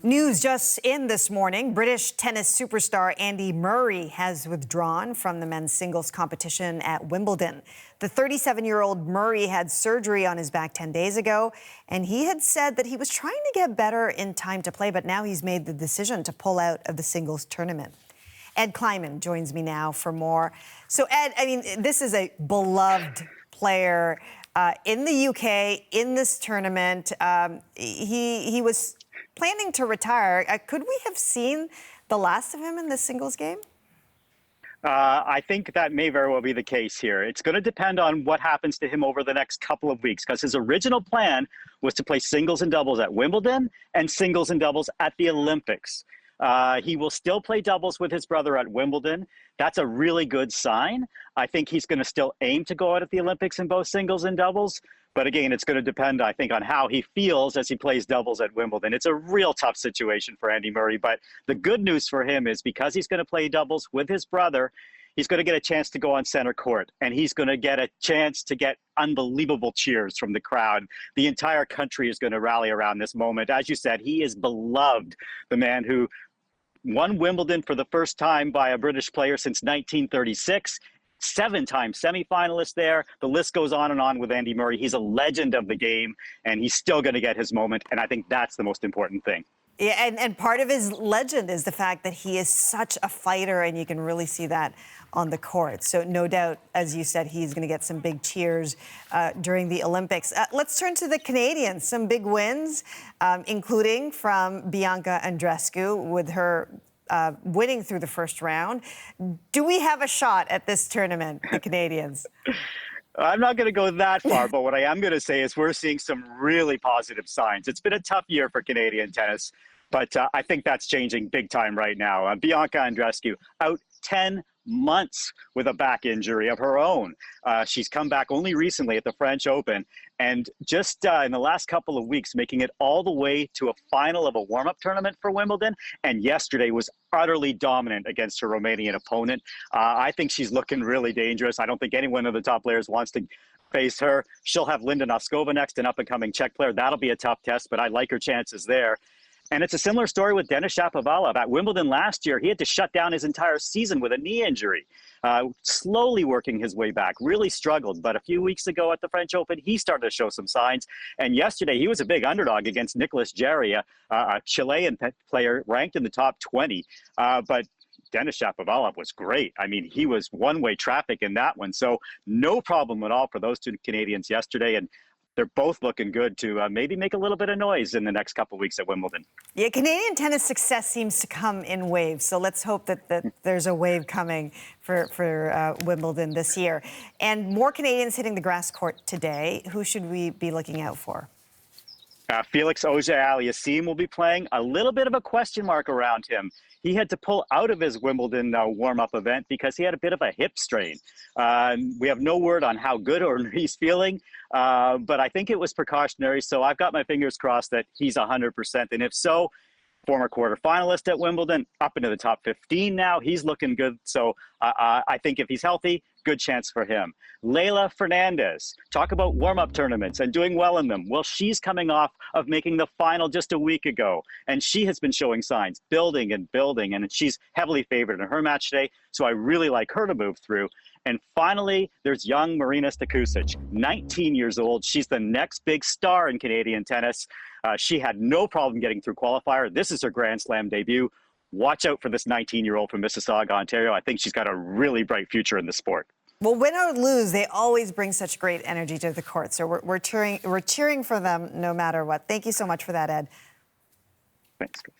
News just in this morning, British tennis superstar Andy Murray has withdrawn from the men's singles competition at Wimbledon. The 37-year-old Murray had surgery on his back 10 days ago, and he had said that he was trying to get better in time to play, but now he's made the decision to pull out of the singles tournament. Ed Kleiman joins me now for more. So, Ed, this is a beloved player in the UK, in this tournament. He was planning to retire. Could we have seen the last of him in this singles game? I think that may very well be the case here. It's going to depend on what happens to him over the next couple of weeks, because his original plan was to play singles and doubles at Wimbledon and singles and doubles at the Olympics. He will still play doubles with his brother at Wimbledon. That's a really good sign. I think he's going to still aim to go out at the Olympics in both singles and doubles. But again, it's going to depend, I think, on how he feels as he plays doubles at Wimbledon. It's a real tough situation for Andy Murray. But the good news for him is because he's going to play doubles with his brother, he's going to get a chance to go on center court, and he's going to get a chance to get unbelievable cheers from the crowd. The entire country is going to rally around this moment. As you said, he is beloved, the man who won Wimbledon for the first time by a British player since 1936. 7-time semifinalist there. The list goes on and on with Andy Murray. He's a legend of the game, and he's still going to get his moment, and I think that's the most important thing. Yeah, and part of his legend is the fact that he is such a fighter, and you can really see that on the court. So no doubt, as you said, he's going to get some big cheers during the Olympics. Let's turn to the Canadians. Some big wins, including from Bianca Andreescu with her winning through the first round. Do we have a shot at this tournament, the Canadians? I'm not going to go that far, but what I am going to say is we're seeing some really positive signs. It's been a tough year for Canadian tennis, but I think that's changing big time right now. Bianca Andreescu out 10 months with a back injury of her own. She's come back only recently at the French Open, and just in the last couple of weeks making it all the way to a final of a warm-up tournament for Wimbledon, and yesterday was utterly dominant against her Romanian opponent. I think she's looking really dangerous. I don't think any one of the top players wants to face her. She'll have Linda Noskova next, an up-and-coming Czech player. That'll be a tough test, but I like her chances there. And it's a similar story with Denis Shapovalov. At Wimbledon last year, he had to shut down his entire season with a knee injury, slowly working his way back, really struggled. But a few weeks ago at the French Open, he started to show some signs. And yesterday, he was a big underdog against Nicolas Jarry, a Chilean player ranked in the top 20. But Denis Shapovalov was great. I mean, he was one-way traffic in that one. So no problem at all for those two Canadians yesterday. And they're both looking good to maybe make a little bit of noise in the next couple of weeks at Wimbledon. Yeah, Canadian tennis success seems to come in waves, so let's hope that there's a wave coming for Wimbledon this year. And more Canadians hitting the grass court today. Who should we be looking out for? Felix Auger-Aliassime will be playing. A little bit of a question mark around him. He had to pull out of his Wimbledon warm-up event because he had a bit of a hip strain. We have no word on how good or he's feeling, but I think it was precautionary. So I've got my fingers crossed that he's 100%. And if so, former quarterfinalist at Wimbledon, up into the top 15 now. He's looking good. So I think if he's healthy, good chance for him. Leylah Fernandez, talk about warm-up tournaments and doing well in them. Well, she's coming off of making the final just a week ago, and she has been showing signs, building, and she's heavily favored in her match today, so I really like her to move through. And finally, there's young Marina Stikusic, 19 years old. She's the next big star in Canadian tennis. She had no problem getting through qualifier. This is her Grand Slam debut. Watch out for this 19-year-old from Mississauga, Ontario. I think she's got a really bright future in the sport. Well, win or lose, they always bring such great energy to the court. So we're cheering for them no matter what. Thank you so much for that, Ed. Thanks, Chris.